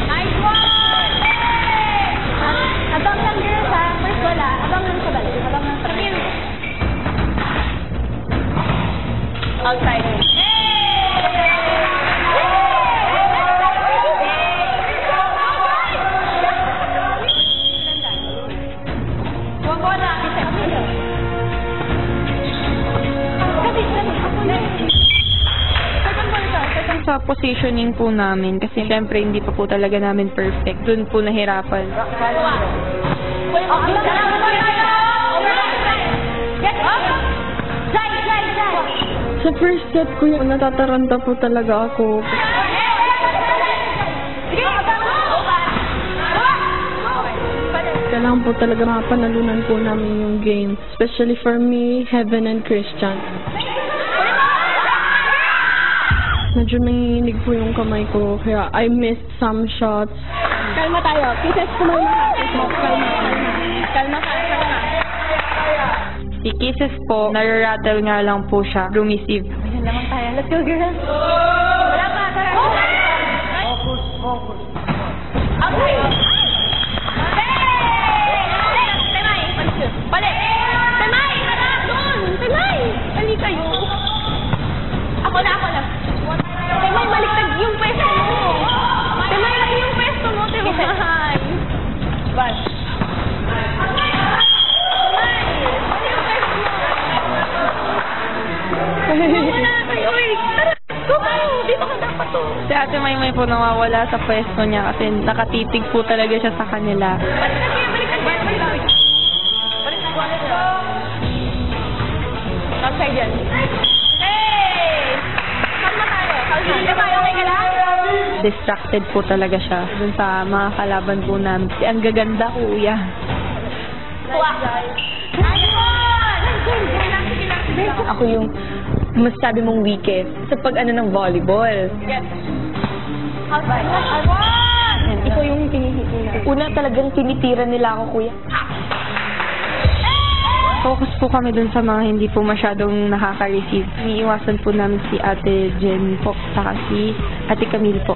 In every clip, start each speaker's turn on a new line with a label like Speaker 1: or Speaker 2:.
Speaker 1: Nice one! Abang lang girls ha. First wala. Abang lang sa balik. Abang lang sa balik. Outside.
Speaker 2: Sa positioning po namin, kasi syempre hindi pa po talaga namin perfect. Doon po nahirapan. Sa first set ko yung natataranta po talaga ako. Kailangan po talaga mapanalunan po namin yung game. Especially for me, Heaven and Christian. Medyo nanginginig po yung kamay ko, kaya I missed some shots.
Speaker 1: Kalma tayo. Kisses ko muna. Kalma.
Speaker 2: Si Kisses po, nare-rattle nga lang po siya. Rumisive.
Speaker 1: Ayan naman tayo. Let's go, girls. Wala pa. Tara. Focus. Okay. Temay. Balik. Temay. Doon. Temay. Balik kayo. Ako na. Temay, baliktad yung pwesto mo. Temay, laki yung pwesto mo, Temay. Bas.
Speaker 2: Si Ate Maymay po nawawala sa pwesto niya kasi nakatitig po talaga siya sa kanila.
Speaker 1: Baliktad. Outside yan.
Speaker 2: Distracted po talaga siya dun sa mga kalaban po namin. Ang gaganda, kuya.
Speaker 3: Ako yung masasabi mong weakest sa pag-ano ng volleyball.
Speaker 1: Yes. I
Speaker 3: Ikaw yung tinitira. Una talagang tinitira nila ako, kuya.
Speaker 2: Focus po kami dun sa mga hindi po masyadong nakaka-receive. Iniiwasan po namin si Ate Jen po, saka si Ate Camille po.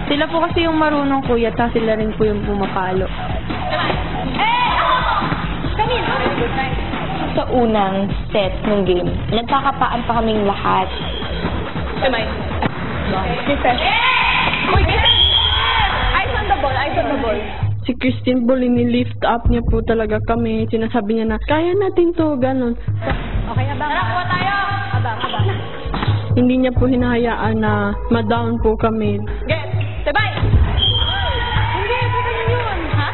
Speaker 2: Sila po kasi yung marunong, kuya, ta sila rin po yung pumapalo.
Speaker 3: Sa unang set ng game, nagkakapaan pa kaming lahat.
Speaker 1: Temay. Uy, eyes on the ball.
Speaker 2: Si Christine po, lift up niya po talaga kami. Sinasabi niya na, kaya natin to, ganon.
Speaker 1: Okay, abang. Tara, kuha tayo. Abang.
Speaker 2: Hindi niya po hinahayaan na ma-down po kami.
Speaker 1: Get. Temay. Hindi, ganyan yun. Ha?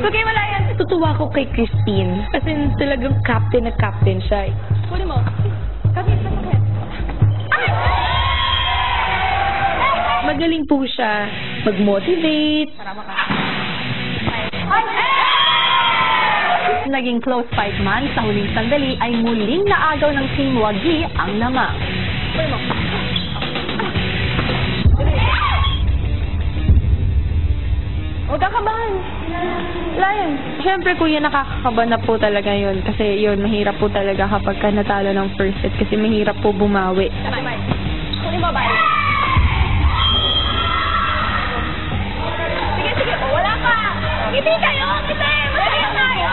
Speaker 1: Okay, wala yan.
Speaker 3: Tutuwa ko kay Christine. Kasi talagang captain na captain siya.
Speaker 1: Huli mo. Kami, pasakit.
Speaker 3: Magaling po siya mag-motivate.
Speaker 1: Naging close fight man sa huling sandali ay muling naagaw ng Team Wagi ang lamang. Huwag kakabahan. Lion.
Speaker 2: Siyempre, kuya, nakakakaba na po talaga yun. Kasi yun, mahirap po talaga kapag ka natalo ng first set. Kasi mahirap po bumawi.
Speaker 1: Huli mo ba? Sige. Oh, wala pa. Ngiti kayo. Masaya tayo.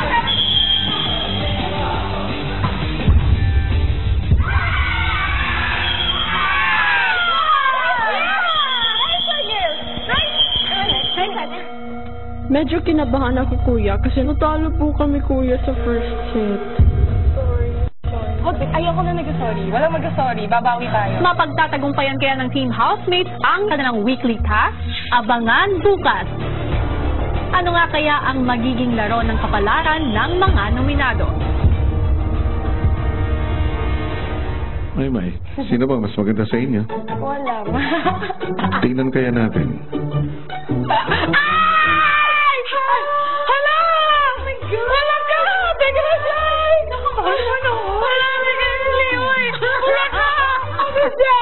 Speaker 2: Medyo kinabahan ako, kuya, kasi natalo po kami, kuya, sa first set.
Speaker 1: Ayoko na nag-sorry. Walang mag-sorry. Babawi tayo. Mapagtatagumpayan kaya ng team housemates ang kanilang weekly task? Abangan bukas. Ano nga kaya ang magiging laro ng kapalaran ng mga nominado?
Speaker 4: May, sino ba mas maganda sa inyo?
Speaker 1: Wala.
Speaker 4: Tingnan kaya natin.
Speaker 1: Ay! Hala! Oh my God! Wala ka! Teka na siya! Ano? Wala ka! Wala ka! Ano siya?